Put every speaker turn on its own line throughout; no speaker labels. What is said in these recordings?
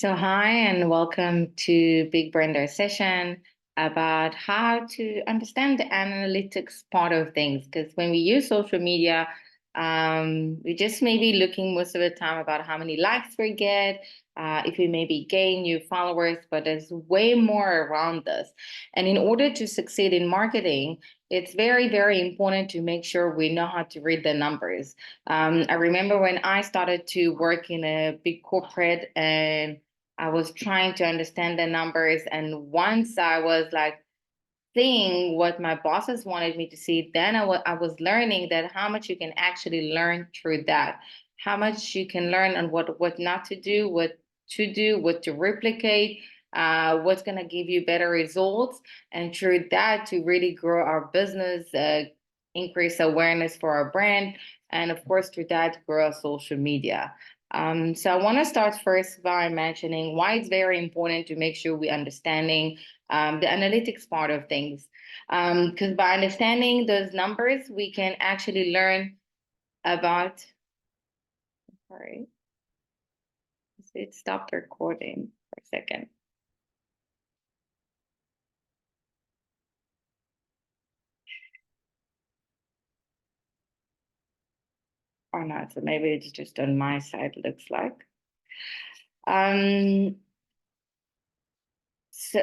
So, hi, and welcome to Big Brander session about how to understand the analytics part of things. Because when we use social media, we just maybe looking most of the time about how many likes we get, if we maybe gain new followers, but there's way more around this. And in order to succeed in marketing, it's very, very important to make sure we know how to read the numbers. I remember when I started to work in a big corporate and I was trying to understand the numbers. And once I was like seeing what my bosses wanted me to see, then I was learning that how much you can actually learn through that, how much you can learn on what not to do, what to replicate, what's going to give you better results. And through that, to really grow our business, increase awareness for our brand, and of course, through that, grow our social media. So I want to start first by mentioning why it's very important to make sure we're understanding the analytics part of things. Because by understanding those numbers, we can actually learn about, sorry, it stopped recording for a second. Or not, so maybe it's just on my side, looks like. So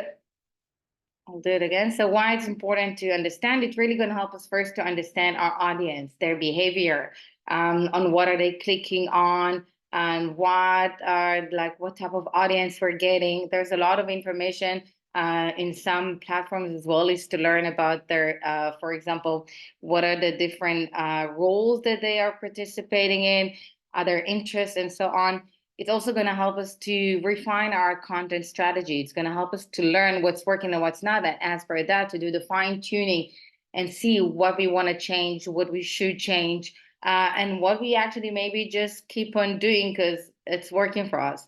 I'll do it again. So why it's important to understand, it's really going to help us first to understand our audience, their behavior, on what are they clicking on, and what type of audience we're getting. There's a lot of information in some platforms as well is to learn about their, for example, what are the different roles that they are participating in, their interests, and so on. It's also going to help us to refine our content strategy. It's going to help us to learn what's working and what's not. And as for that, to do the fine tuning and see what we want to change, what we should change, and what we actually maybe just keep on doing because it's working for us.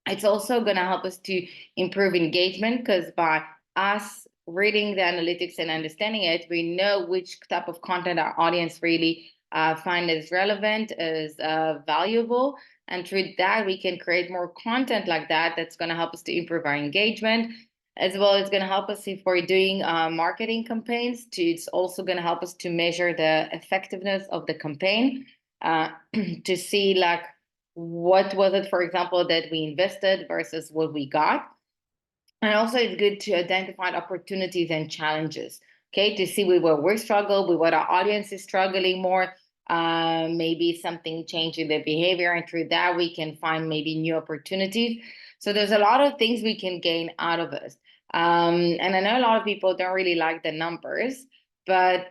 It's also going to help us to improve engagement because by us reading the analytics and understanding it, we know which type of content our audience really find as relevant, as valuable. And through that, we can create more content like that. That's going to help us to improve our engagement. As well, it's going to help us if we're doing marketing campaigns. It's also going to help us to measure the effectiveness of the campaign, to see like what was it, for example, that we invested versus what we got. And also it's good to identify opportunities and challenges, okay, to see where we struggle, with what our audience is struggling more, maybe something changing their behavior, and through that we can find maybe new opportunities. So there's a lot of things we can gain out of it. And I know a lot of people don't really like the numbers, but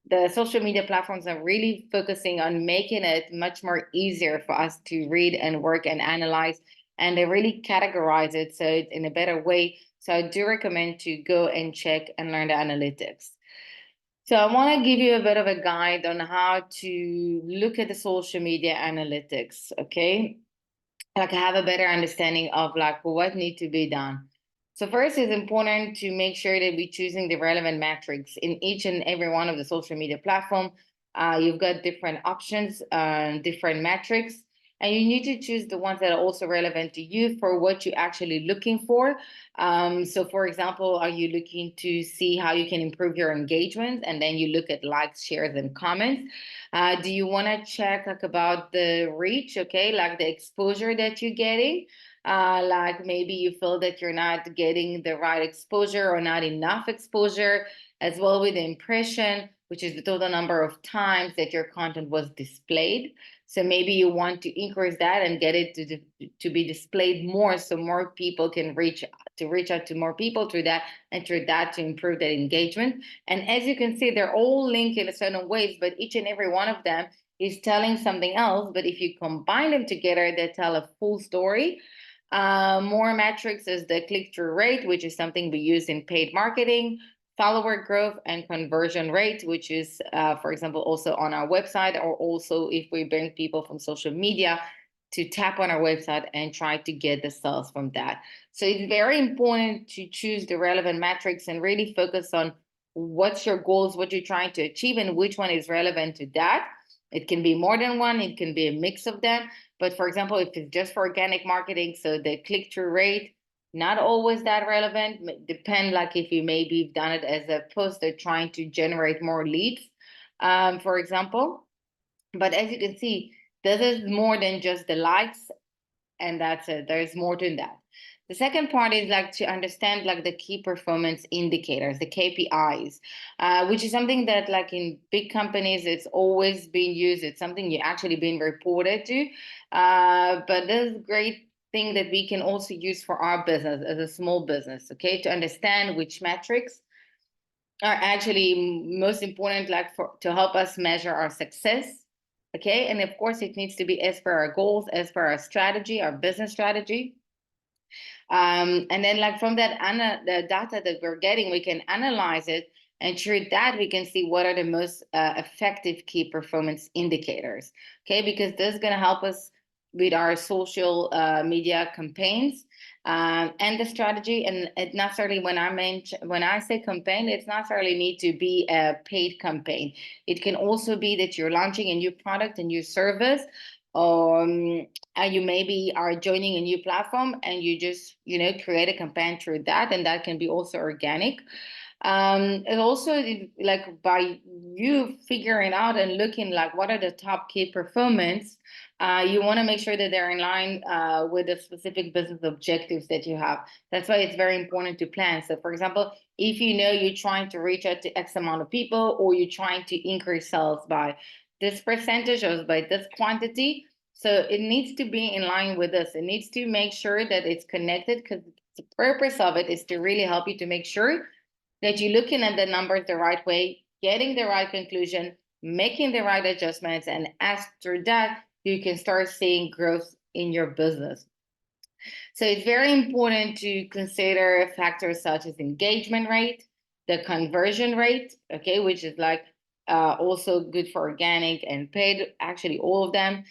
the social media platforms are really focusing on making it much more easier for us to read and work and analyze. And they really categorize it so it's in a better way. So I do recommend to go and check and learn the analytics. So I want to give you a bit of a guide on how to look at the social media analytics, okay? Like have a better understanding of like what need to be done. So first, it's important to make sure that we're choosing the relevant metrics in each and every one of the social media platform. You've got different options, different metrics, and you need to choose the ones that are also relevant to you for what you're actually looking for. So for example, are you looking to see how you can improve your engagement? And then you look at likes, shares, and comments. Do you want to check like about the reach, okay, like the exposure that you're getting? Like maybe you feel that you're not getting the right exposure or not enough exposure, as well with the impression, which is the total number of times that your content was displayed. So maybe you want to increase that and get it to be displayed more so more people can reach out to more people through that, and through that to improve that engagement. And as you can see, they're all linked in a certain ways, but each and every one of them is telling something else. But if you combine them together, they tell a full story. More metrics is the click-through rate, which is something we use in paid marketing, follower growth, and conversion rate, which is, for example, also on our website, or also if we bring people from social media to tap on our website and try to get the sales from that. So it's very important to choose the relevant metrics and really focus on what's your goals, what you're trying to achieve, and which one is relevant to that. It can be more than one, it can be a mix of them, But for example, if it's just for organic marketing, so the click-through rate, not always that relevant. Depend like if you maybe done it as a poster trying to generate more leads, for example. But as you can see, this is more than just the likes, and that's it. There's more to that. The second part is like to understand like the key performance indicators, the KPIs, which is something that like in big companies it's always been used. It's something you actually been reported to, but this is great thing that we can also use for our business as a small business. Okay, to understand which metrics are actually most important, like for to help us measure our success. Okay, and of course it needs to be as per our goals, as per our strategy, our business strategy. And then like from that the data that we're getting, we can analyze it, and through that we can see what are the most effective key performance indicators. Okay, because this is going to help us with our social media campaigns, and the strategy. And it not necessarily when I say campaign, it's not necessarily need to be a paid campaign. It can also be that you're launching a new product, a new service, and you maybe are joining a new platform and you just create a campaign through that, and that can be also organic. And also like by you figuring out and looking like what are the top key performance, you want to make sure that they're in line with the specific business objectives that you have. That's why it's very important to plan. So for example, if you're trying to reach out to X amount of people, or you're trying to increase sales by this percentage or by this quantity, so it needs to be in line with this. It needs to make sure that it's connected, because the purpose of it is to really help you to make sure that you're looking at the numbers the right way, getting the right conclusion, making the right adjustments, and after that, you can start seeing growth in your business. So it's very important to consider factors such as engagement rate, the conversion rate, okay, which is like also good for organic and paid, actually all of them,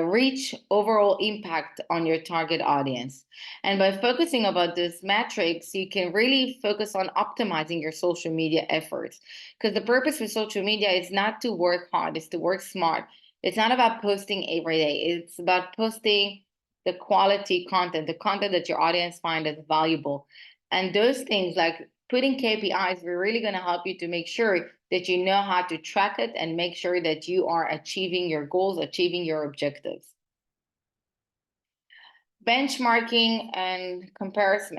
reach, overall impact on your target audience. And by focusing about these metrics, you can really focus on optimizing your social media efforts. Because the purpose with social media is not to work hard, it's to work smart. It's not about posting every day. It's about posting the quality content, the content that your audience find as valuable. And those things like putting KPIs, we're really going to help you to make sure that you know how to track it and make sure that you are achieving your goals, achieving your objectives. Benchmarking and comparison.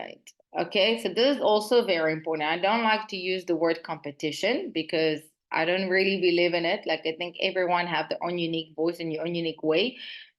Okay, so this is also very important. I don't like to use the word competition because I don't really believe in it. Like, I think everyone have their own unique voice and your own unique way,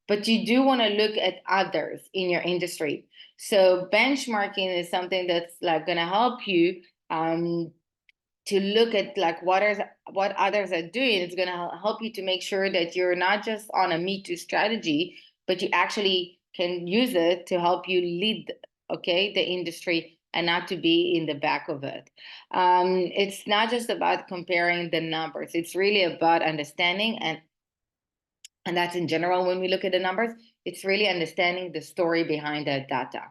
but you do want to look at others in your industry. So benchmarking is something that's like going to help you to look at like what others are doing. It's going to help you to make sure that you're not just on a me too strategy, but you actually can use it to help you lead, okay, the industry, and not to be in the back of it. It's not just about comparing the numbers. It's really about understanding, and that's in general when we look at the numbers. It's really understanding the story behind that data.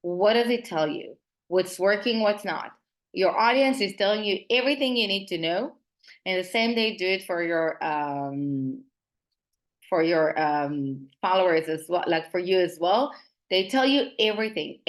What does it tell you? What's working, what's not? Your audience is telling you everything you need to know, and the same they do it for your followers as well, like for you as well. They tell you everything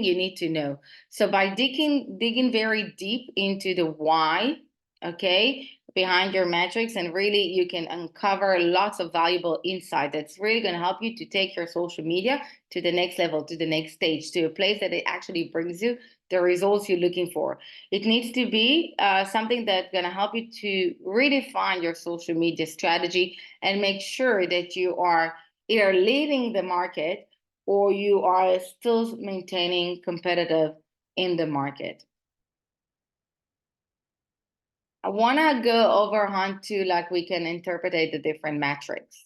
you need to know. So by digging very deep into the why, okay, behind your metrics, and really you can uncover lots of valuable insight that's really going to help you to take your social media to the next level, to the next stage, to a place that it actually brings you the results you're looking for. It needs to be something that's going to help you to redefine your social media strategy and make sure that you are either leading the market or you are still maintaining competitive in the market. I want to go over onto like we can interpret the different metrics.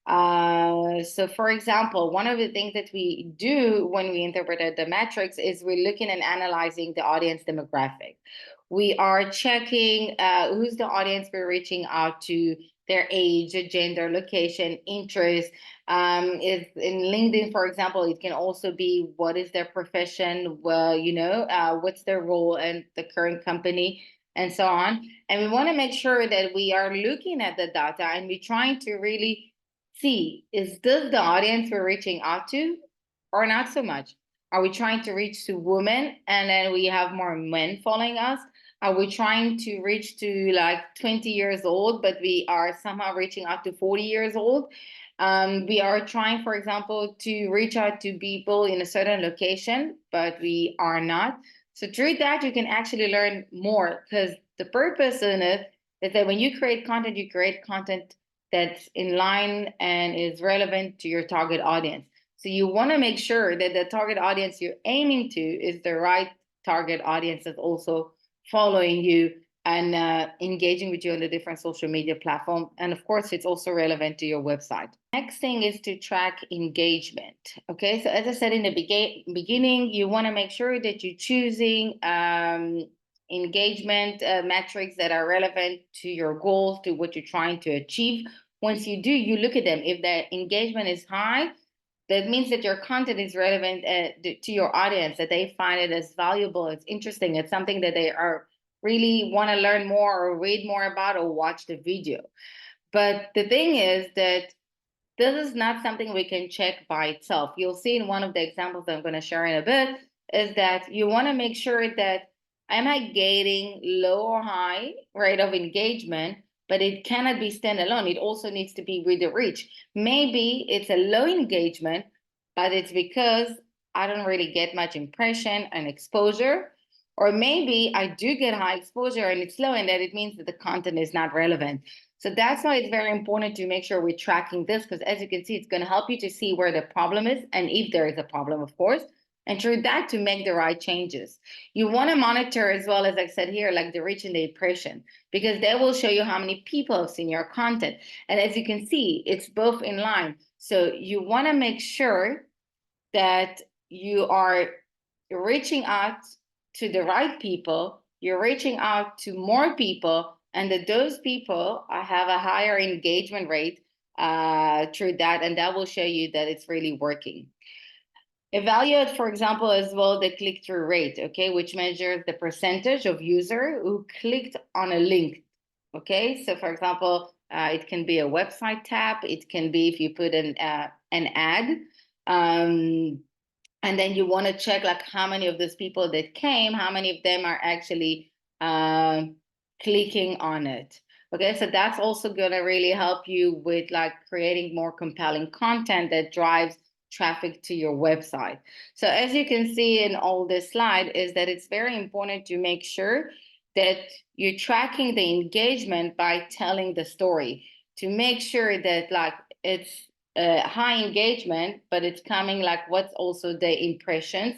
So for example, one of the things that we do when we interpret the metrics is we're looking and analyzing the audience demographic. We are checking who's the audience we're reaching out to, their age, gender, location, interest. Is in LinkedIn, for example, it can also be what is their profession, well, what's their role in the current company, and so on. And we want to make sure that we are looking at the data and we're trying to really see, is this the audience we're reaching out to or not so much? Are we trying to reach to women and then we have more men following us? Are we trying to reach to like 20 years old, but we are somehow reaching out to 40 years old? We are trying, for example, to reach out to people in a certain location, but we are not. So through that, you can actually learn more because the purpose in it is that when you create content that's in line and is relevant to your target audience. So you want to make sure that the target audience you're aiming to is the right target audience that's also following you and engaging with you on the different social media platform. And of course, it's also relevant to your website. Next thing is to track engagement. Okay, so as I said in the beginning, you want to make sure that you're choosing engagement metrics that are relevant to your goals, to what you're trying to achieve. Once you do, you look at them. If the engagement is high, that means that your content is relevant to your audience, that they find it as valuable, it's interesting, it's something that they are really want to learn more or read more about or watch the video. But the thing is that this is not something we can check by itself. You'll see in one of the examples that I'm going to share in a bit is that you want to make sure that am I getting low or high rate of engagement, but it cannot be standalone. It also needs to be with the reach. Maybe it's a low engagement, but it's because I don't really get much impression and exposure. Or maybe I do get high exposure and it's low, and that it means that the content is not relevant. So that's why it's very important to make sure we're tracking this, because as you can see, it's going to help you to see where the problem is and if there is a problem, of course, and through that to make the right changes. You want to monitor as well, as I said here, like the reach and the impression, because that will show you how many people have seen your content. And as you can see, it's both in line. So you want to make sure that you are reaching out to the right people, you're reaching out to more people, and that those people have a higher engagement rate through that, and that will show you that it's really working. Evaluate, for example, as well the click-through rate, okay, which measures the percentage of user who clicked on a link. Okay, so for example, it can be a website tab, it can be if you put an ad, and then you want to check like how many of those people that came, how many of them are actually clicking on it. Okay, so that's also going to really help you with like creating more compelling content that drives traffic to your website. So as you can see in all this slide is that it's very important to make sure that you're tracking the engagement by telling the story, to make sure that like it's high engagement, but it's coming like what's also the impressions,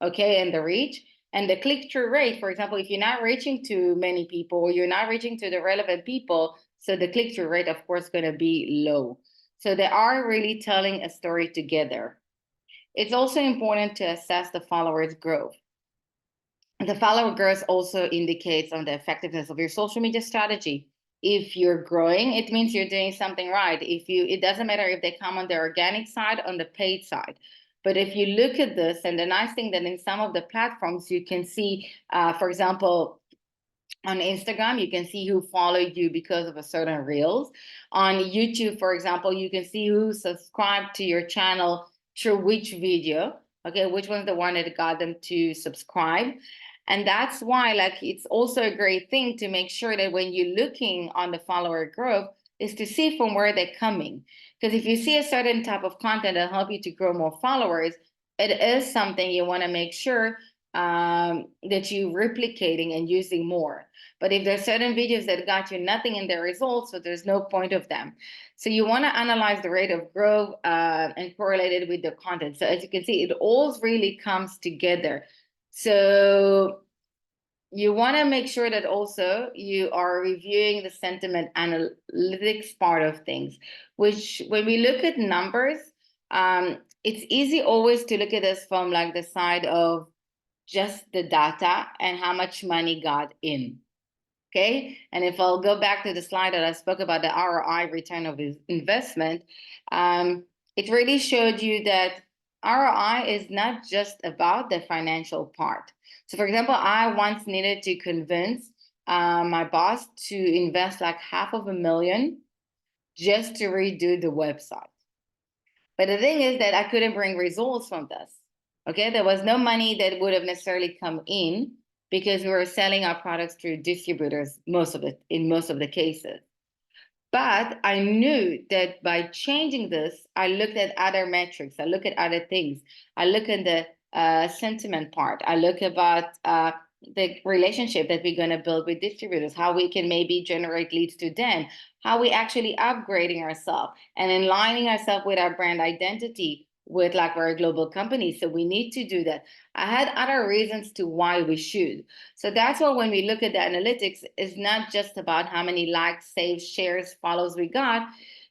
okay, and the reach. And the click-through rate, for example, if you're not reaching to many people or you're not reaching to the relevant people, so the click-through rate, of course, going to be low. So they are really telling a story together. It's also important to assess the followers' growth. The follower growth also indicates on the effectiveness of your social media strategy. If you're growing, it means you're doing something right. It doesn't matter if they come on the organic side, on the paid side. But if you look at this, and the nice thing that in some of the platforms, you can see, for example, on Instagram, you can see who followed you because of a certain reels. On YouTube, for example, you can see who subscribed to your channel through which video, okay, which one's the one that got them to subscribe. And that's why like it's also a great thing to make sure that when you're looking on the follower growth is to see from where they're coming. Because if you see a certain type of content that help you to grow more followers, it is something you want to make sure that you're replicating and using more. But if there's certain videos that got you nothing in their results, so there's no point of them. So you want to analyze the rate of growth and correlate it with the content. So as you can see, it all really comes together. So you want to make sure that also you are reviewing the sentiment analytics part of things, which when we look at numbers, it's easy always to look at this from like the side of just the data and how much money got in. Okay, and if I'll go back to the slide that I spoke about the ROI, return of investment, it really showed you that ROI is not just about the financial part. So for example, I once needed to convince my boss to invest like $500,000 just to redo the website. But the thing is that I couldn't bring results from this. Okay, there was no money that would have necessarily come in because we were selling our products through distributors in most of the cases. But I knew that by changing this, I looked at other metrics. I look at other things. I look at the sentiment part. I look about the relationship that we're going to build with distributors, how we can maybe generate leads to them, how we actually upgrading ourselves and aligning ourselves with our brand identity with like we're a global company. So we need to do that. I had other reasons to why we should. So that's why when we look at the analytics, it's not just about how many likes, saves, shares, follows we got.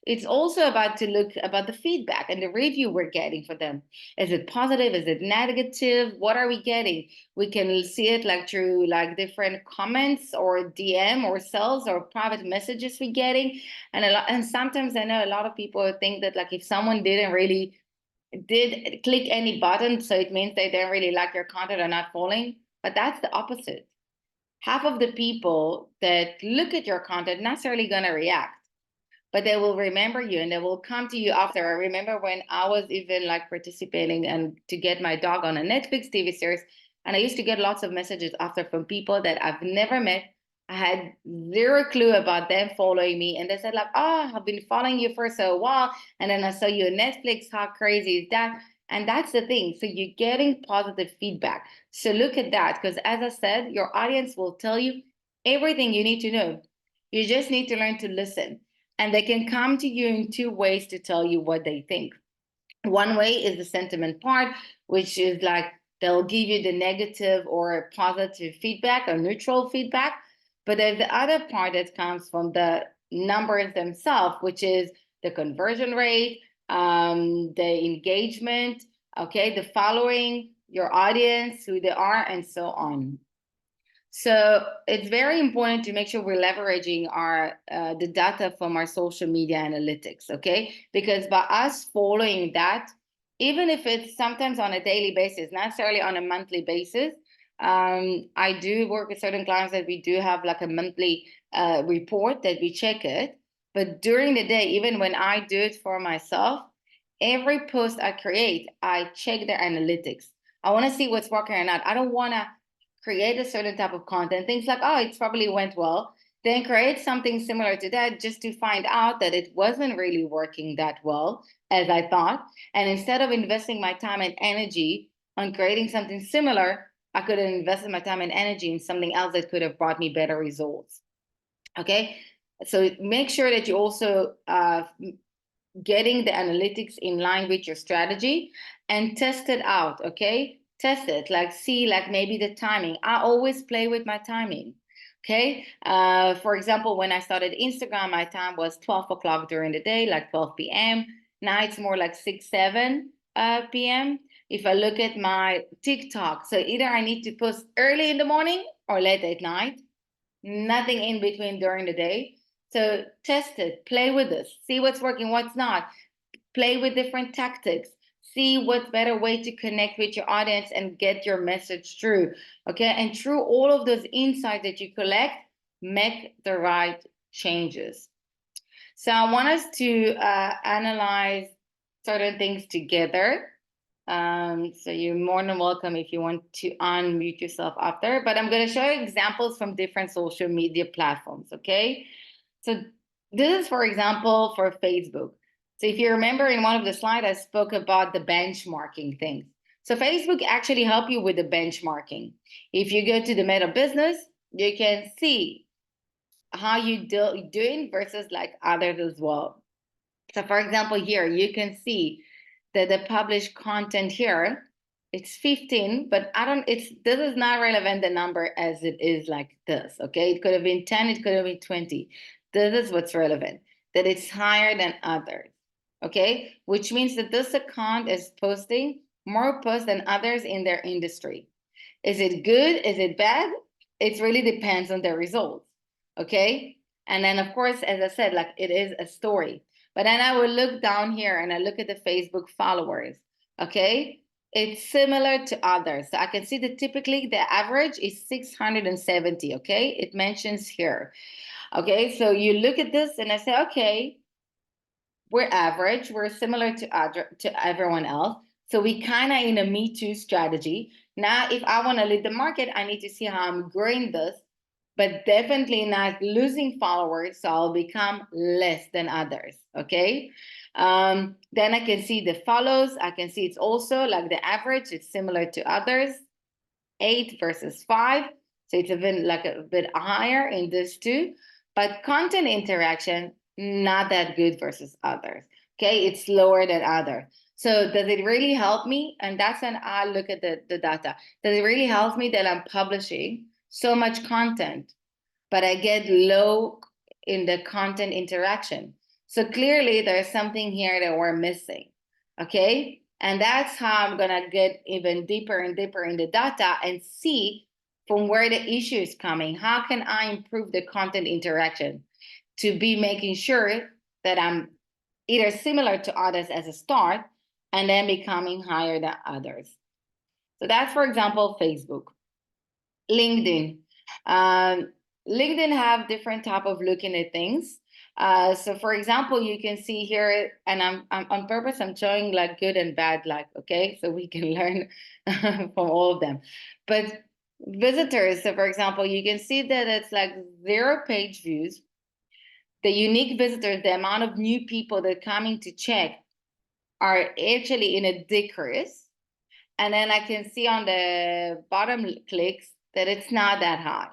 It's also about to look about the feedback and the review we're getting for them. Is it positive? Is it negative? What are we getting? We can see it like through like different comments or DM or sales or private messages we're getting. And sometimes I know a lot of people think that like if someone did click any button, so it means they don't really like your content or not following. But that's the opposite. Half of the people that look at your content necessarily going to react, but they will remember you and they will come to you after. I remember when I was even like participating and to get my dog on a Netflix TV series, and I used to get lots of messages after from people that I've never met. I had zero clue about them following me, and they said like, "Oh, I've been following you for so while, and then I saw you on Netflix. How crazy is that?" And that's the thing. So you're getting positive feedback. So look at that, because as I said, your audience will tell you everything you need to know. You just need to learn to listen. And they can come to you in two ways to tell you what they think. One way is the sentiment part, which is like they'll give you the negative or positive feedback or neutral feedback. But there's the other part that comes from the numbers themselves, which is the conversion rate, the engagement, okay, the following, your audience, who they are, and so on. So it's very important to make sure we're leveraging our the data from our social media analytics, okay? Because by us following that, even if it's sometimes on a daily basis, not necessarily on a monthly basis, I do work with certain clients that we do have like a monthly report that we check it. But during the day, even when I do it for myself, every post I create, I check their analytics. I want to see what's working or not. I don't want to create a certain type of content, things like, oh, it's probably went well, then create something similar to that just to find out that it wasn't really working that well as I thought. And instead of investing my time and energy on creating something similar, I could have invested my time and energy in something else that could have brought me better results. Okay. So make sure that you also getting the analytics in line with your strategy and test it out. Okay, test it, like see like maybe the timing. I always play with my timing. Okay, for example, when I started Instagram, my time was 12 o'clock during the day, like 12 p.m. Now it's more like 6 7 p.m. If I look at my TikTok, so either I need to post early in the morning or late at night, nothing in between during the day. So test it, play with this, see what's working, what's not, play with different tactics, see what's better way to connect with your audience and get your message through. Okay, and through all of those insights that you collect, make the right changes. So I want us to analyze certain things together. So you're more than welcome if you want to unmute yourself after, but I'm going to show you examples from different social media platforms, okay? So this is, for example, for Facebook. So if you remember in one of the slides, I spoke about the benchmarking things. So Facebook actually help you with the benchmarking. If you go to the Meta Business, you can see how you doing versus like others as well. So for example, here you can see that the published content here, it's 15, but this is not relevant the number as it is like this, okay? It could have been 10, it could have been 20. This is what's relevant, that it's higher than others, okay? Which means that this account is posting more posts than others in their industry. Is it good? Is it bad? It really depends on the results, okay? And then of course, as I said, like it is a story. But then I will look down here and I look at the Facebook followers, okay? It's similar to others. So I can see that typically the average is 670, okay? It mentions here. Okay, so you look at this and I say, okay, we're average, we're similar to everyone else. So we kind of in a Me Too strategy. Now, if I want to lead the market, I need to see how I'm growing this, but definitely not losing followers. So I'll become less than others. Okay. Then I can see the follows. I can see it's also like the average, it's similar to others, 8 versus 5. So it's even like a bit higher in this too. But content interaction, not that good versus others. Okay, it's lower than others. So does it really help me? And that's when I look at the data. Does it really help me that I'm publishing so much content, but I get low in the content interaction? So clearly there's something here that we're missing. Okay. And that's how I'm going to get even deeper and deeper in the data and see from where the issue is coming. How can I improve the content interaction to be making sure that I'm either similar to others as a start and then becoming higher than others? So that's, for example, Facebook. LinkedIn. Um, LinkedIn have different type of looking at things. So for example, you can see here, and I'm on purpose, I'm showing like good and bad, like, okay, so we can learn from all of them. But visitors, so for example, you can see that it's like 0 page views. The unique visitors, the amount of new people that are coming to check are actually in a decrease. And then I can see on the bottom clicks that it's not that high.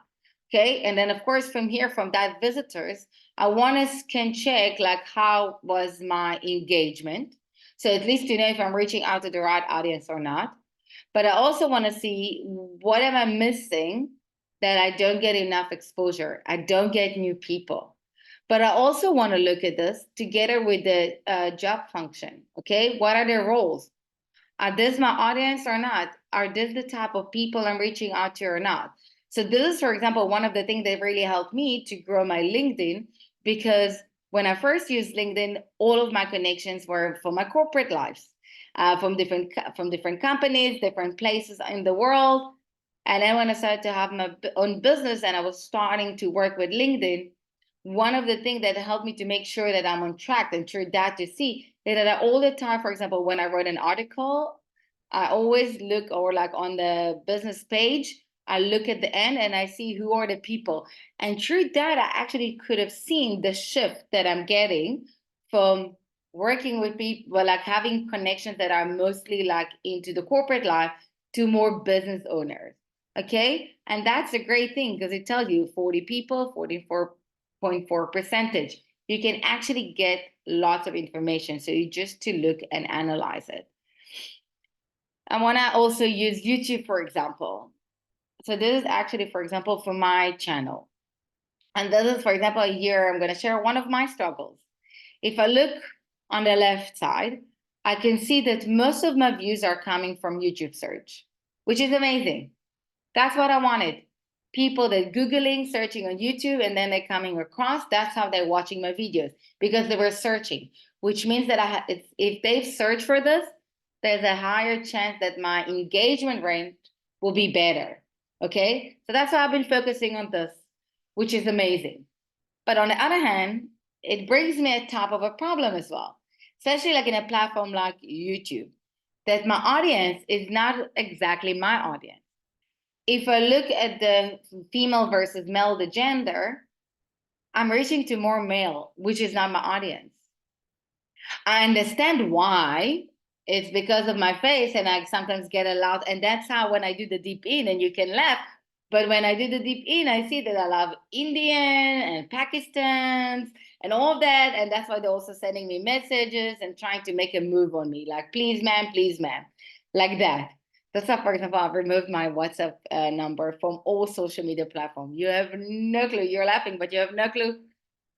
Okay. And then of course from here, from that visitors, I want to can check like how was my engagement. So at least to know if I'm reaching out to the right audience or not. But I also want to see what am I missing that I don't get enough exposure. I don't get new people. But I also want to look at this together with the job function. Okay. What are their roles? Are this my audience or not? Are this the type of people I'm reaching out to or not? So this is, for example, one of the things that really helped me to grow my LinkedIn, because when I first used LinkedIn, all of my connections were for my corporate lives, from different companies, different places in the world. And then when I started to have my own business and I was starting to work with LinkedIn, one of the things that helped me to make sure that I'm on track and sure that to see that all the time, for example, when I wrote an article, I always look or like on the business page, I look at the end and I see who are the people. And through that, I actually could have seen the shift that I'm getting from working with people, like having connections that are mostly like into the corporate life to more business owners. Okay. And that's a great thing because it tells you 40 people, 44.4%. You can actually get lots of information. So you just to look and analyze it. I want to also use YouTube, for example. So this is actually, for example, for my channel. And this is, for example, here I'm going to share one of my struggles. If I look on the left side, I can see that most of my views are coming from YouTube search, which is amazing. That's what I wanted. People that Googling, searching on YouTube, and then they're coming across. That's how they're watching my videos because they were searching, which means that if they've searched for this, there's a higher chance that my engagement rate will be better. Okay. So that's why I've been focusing on this, which is amazing. But on the other hand, it brings me a top of a problem as well, especially like in a platform like YouTube, that my audience is not exactly my audience. If I look at the female versus male, the gender, I'm reaching to more male, which is not my audience. I understand why. It's because of my face, and I sometimes get a lot. And that's how when I do the deep in, and you can laugh, but when I do the deep in, I see that I love Indian and Pakistans and all of that. And that's why they're also sending me messages and trying to make a move on me, like, please, ma'am, like that. That's why, for example, I've removed my WhatsApp number from all social media platforms. You have no clue. You're laughing, but you have no clue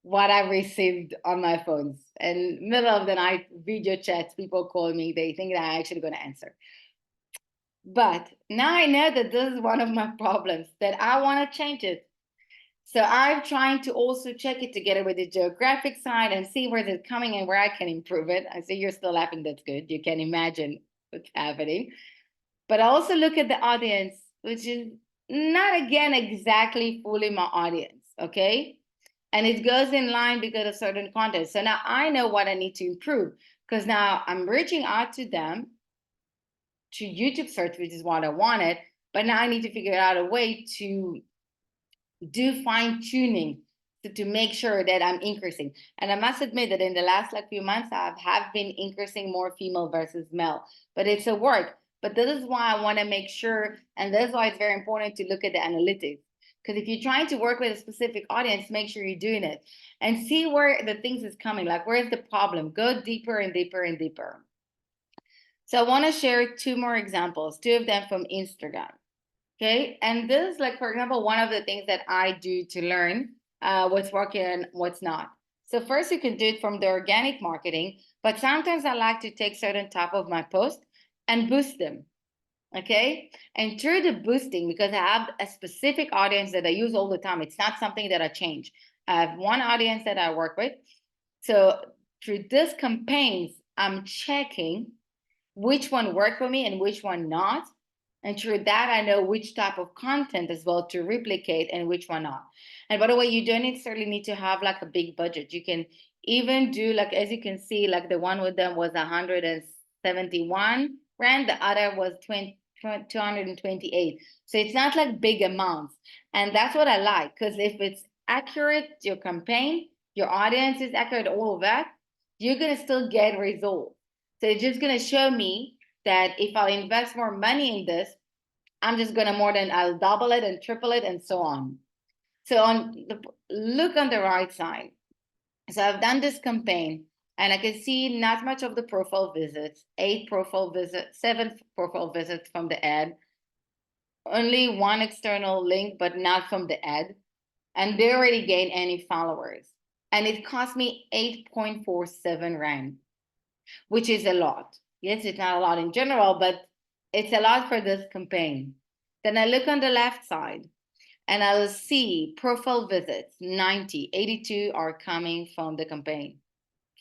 what I received on my phones. And middle of the night, video chats, people call me, they think that I'm actually going to answer. But now I know that this is one of my problems, that I want to change it. So I'm trying to also check it together with the geographic side and see where it's coming and where I can improve it. I see you're still laughing, that's good. You can imagine what's happening. But I also look at the audience, which is not, again, exactly fully my audience, okay? And it goes in line because of certain content. So now I know what I need to improve, because now I'm reaching out to them to YouTube search, which is what I wanted. But now I need to figure out a way to do fine tuning to make sure that I'm increasing. And I must admit that in the last few months, I have been increasing more female versus male, but it's a work. But this is why I want to make sure, and that's why it's very important to look at the analytics. Because if you're trying to work with a specific audience, make sure you're doing it and see where the things is coming. Like, where's the problem? Go deeper and deeper and deeper. So I want to share two more examples, two of them from Instagram. Okay, and this is for example, one of the things that I do to learn what's working and what's not. So first you can do it from the organic marketing, but sometimes I like to take certain type of my post and boost them. Okay, and through the boosting, because I have a specific audience that I use all the time, it's not something that I change. I have one audience that I work with. So through this campaigns, I'm checking which one worked for me and which one not. And through that, I know which type of content as well to replicate and which one not. And by the way, you don't necessarily need to have a big budget. You can even do as you can see, the one with them was 171 rand, the other was 228. So it's not big amounts. And that's what I like, because if it's accurate, your campaign, your audience is accurate, all of that, you're going to still get results. So it's just going to show me that if I invest more money in this, I'm just going to I'll double it and triple it and so on. So look on the right side. So I've done this campaign and I can see not much of the profile visits, 8 profile visits, 7 profile visits from the ad, only 1 external link, but not from the ad. And they already gained any followers. And it cost me 8.47 rand, which is a lot. Yes, it's not a lot in general, but it's a lot for this campaign. Then I look on the left side and I'll see profile visits, 90, 82 are coming from the campaign.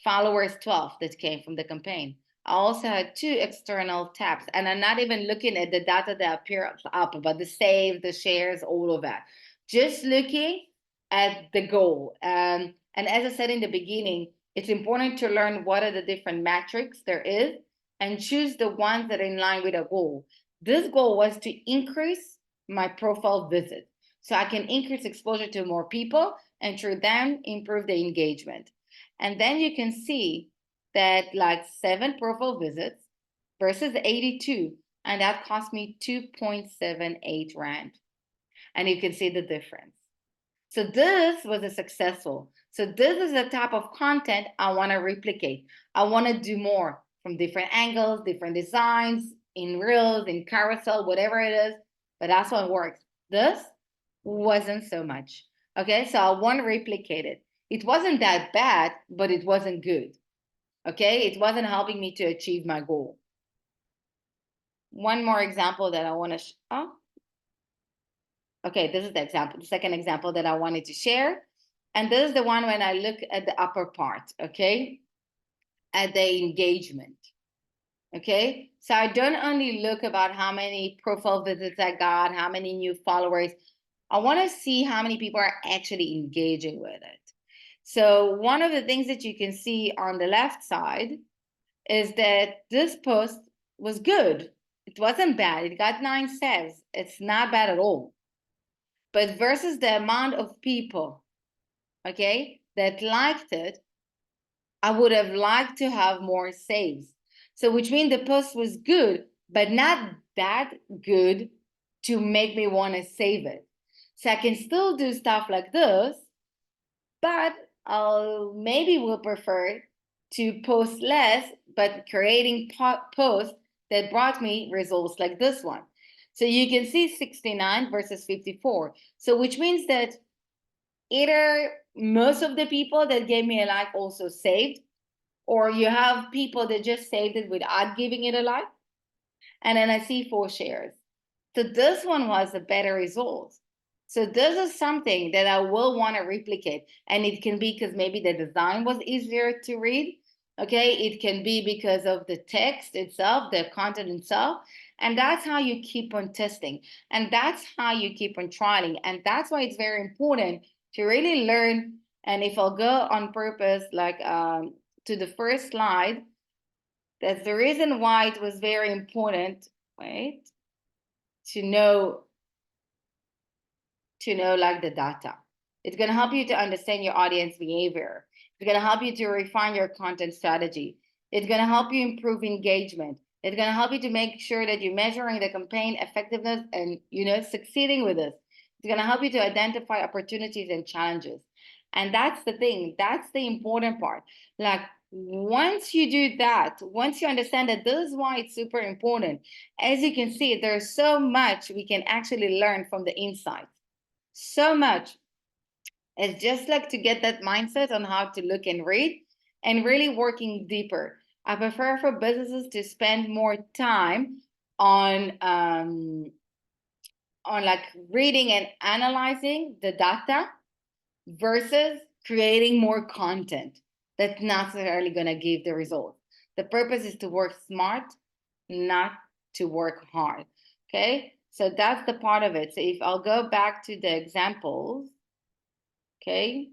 Followers, 12 that came from the campaign. I also had 2 external taps, and I'm not even looking at the data that appear up, but the save, the shares, all of that. Just looking at the goal. And as I said in the beginning, it's important to learn what are the different metrics there is and choose the ones that are in line with a goal. This goal was to increase my profile visit so I can increase exposure to more people and through them improve the engagement. And then you can see that 7 profile visits versus 82, and that cost me 2.78 rand. And you can see the difference. So this was a successful. So this is the type of content I want to replicate. I want to do more from different angles, different designs, in reels, in carousel, whatever it is. But that's what works. This wasn't so much. Okay, so I want to replicate it. It wasn't that bad, but it wasn't good. Okay, it wasn't helping me to achieve my goal. One more example that I want to okay, this is the example, the second example that I wanted to share. And this is the one when I look at the upper part, okay, at the engagement. Okay, so I don't only look about how many profile visits I got, how many new followers. I want to see how many people are actually engaging with it. So one of the things that you can see on the left side is that this post was good. It wasn't bad. It got 9 saves. It's not bad at all. But versus the amount of people, okay, that liked it, I would have liked to have more saves. So which means the post was good, but not that good to make me want to save it. So I can still do stuff like this, but I'll maybe will prefer to post less, but creating posts that brought me results like this one. So you can see 69 versus 54. So which means that either most of the people that gave me a like also saved, or you have people that just saved it without giving it a like. And then I see 4 shares. So this one was a better result. So this is something that I will want to replicate. And it can be because maybe the design was easier to read. Okay, it can be because of the text itself, the content itself. And that's how you keep on testing. And that's how you keep on trialing. And that's why it's very important to really learn And if I'll go on purpose, like to the first slide, that's the reason why it was very important, right? To know like the data. It's going to help you to understand your audience behavior. It's going to help you to refine your content strategy. It's going to help you improve engagement. It's going to help you to make sure that you're measuring the campaign effectiveness and succeeding with this. It's going to help you to identify opportunities and challenges. And that's the thing. That's the important part. Like once you do that, once you understand that this is why it's super important, as you can see, there's so much we can actually learn from the insights. So much. It's just like to get that mindset on how to look and read and really working deeper. I prefer for businesses to spend more time on like reading and analyzing the data versus creating more content that's not necessarily going to give the result. The purpose is to work smart, not to work hard. Okay, so that's the part of it. So if I'll go back to the examples, okay,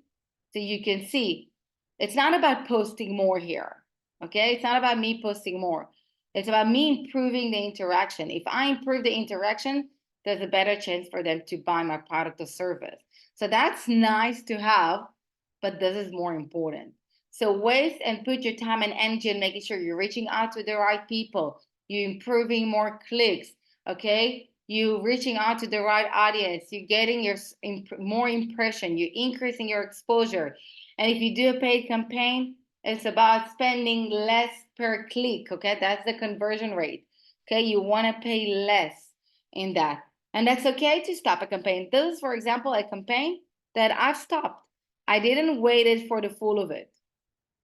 so you can see it's not about posting more here. Okay, it's not about me posting more. It's about me improving the interaction. If I improve the interaction, there's a better chance for them to buy my product or service. So that's nice to have, but this is more important. So waste and put your time and energy in making sure you're reaching out to the right people, you're improving more clicks, okay? You reaching out to the right audience, you're getting your more impression, you're increasing your exposure. And if you do a paid campaign, it's about spending less per click, okay? That's the conversion rate, okay? You want to pay less in that. And that's okay to stop a campaign. This is, for example, a campaign that I've stopped. I didn't wait it for the full of it,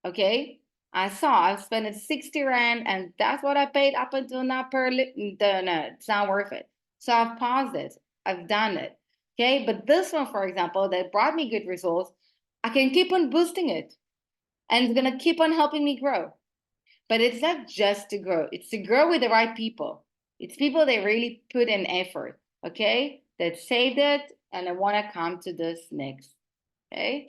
okay? I spent 60 Rand and that's what I paid up until now per, no, it's not worth it. So I've paused it, I've done it, okay? But this one, for example, that brought me good results, I can keep on boosting it and it's gonna keep on helping me grow. But it's not just to grow, it's to grow with the right people. It's people that really put in effort, okay? That saved it and I wanna come to this next, okay?